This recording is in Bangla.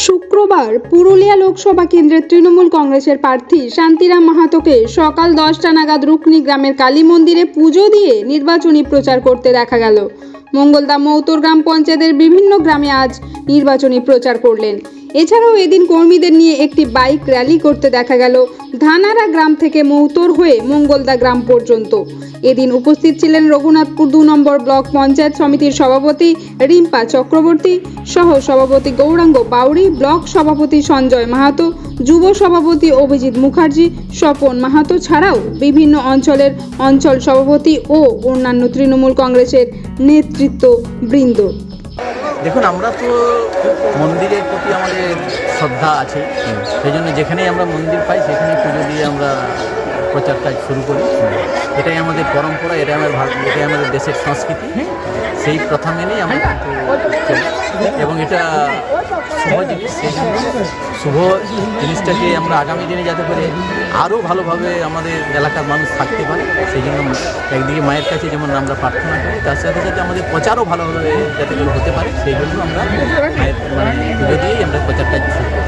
শুক্রবার পুরুলিয়া লোকসভা কেন্দ্রের তৃণমূল কংগ্রেসের প্রার্থী শান্তিরাম মাহাতোকে সকাল 10টা নাগাদ রুকনি গ্রামের কালী মন্দিরে পুজো দিয়ে নির্বাচনী প্রচার করতে দেখা গেল। মঙ্গলদা মৌতর গ্রাম পঞ্চায়েতের বিভিন্ন গ্রামে আজ নির্বাচনী প্রচার করলেন। এছাড়াও এদিন কর্মীদের নিয়ে একটি বাইক র্যালি করতে দেখা গেল ধানারা গ্রাম থেকে মৌতর হয়ে মঙ্গলদা গ্রাম পর্যন্ত। এদিন উপস্থিত ছিলেন রঘুনাথপুর 2 নম্বর ব্লক পঞ্চায়েত সমিতির সভাপতি রিম্পা চক্রবর্তী, সহ সভাপতি গৌরাঙ্গ বাউরি, ব্লক সভাপতি সঞ্জয় মাহাতো, যুব সভাপতি অভিজিৎ মুখার্জি, স্বপন মাহাতো ছাড়াও বিভিন্ন অঞ্চলের অঞ্চল সভাপতি ও অন্যান্য তৃণমূল কংগ্রেসের নেতৃত্ব বৃন্দ। দেখুন, আমরা তো মন্দিরের প্রতি আমাদের শ্রদ্ধা আছে, সেই জন্য যেখানেই আমরা মন্দির পাই সেখানে পুজো দিয়ে আমরা প্রচার কাজ শুরু করি। এটাই আমাদের পরম্পরা, এটাই আমাদের দেশের সংস্কৃতি। সেই প্রথা মেনেই আমরা চলি এবং এটা শুভ জিনিস। সেই জন্য শুভ জিনিসটাকে আমরা আগামী দিনে যাতে করে আরও ভালোভাবে আমাদের এলাকার মানুষ থাকতে পারে, সেই জন্য একদিকে মায়ের কাছে যেমন আমরা প্রার্থনা করি, তার সাথে সাথে আমাদের প্রচারও ভালোভাবে যাতে করে হতে পারে, সেই জন্য আমরা মায়ের পুজো দিয়েই আমরা প্রচার কাজ শুরু করি।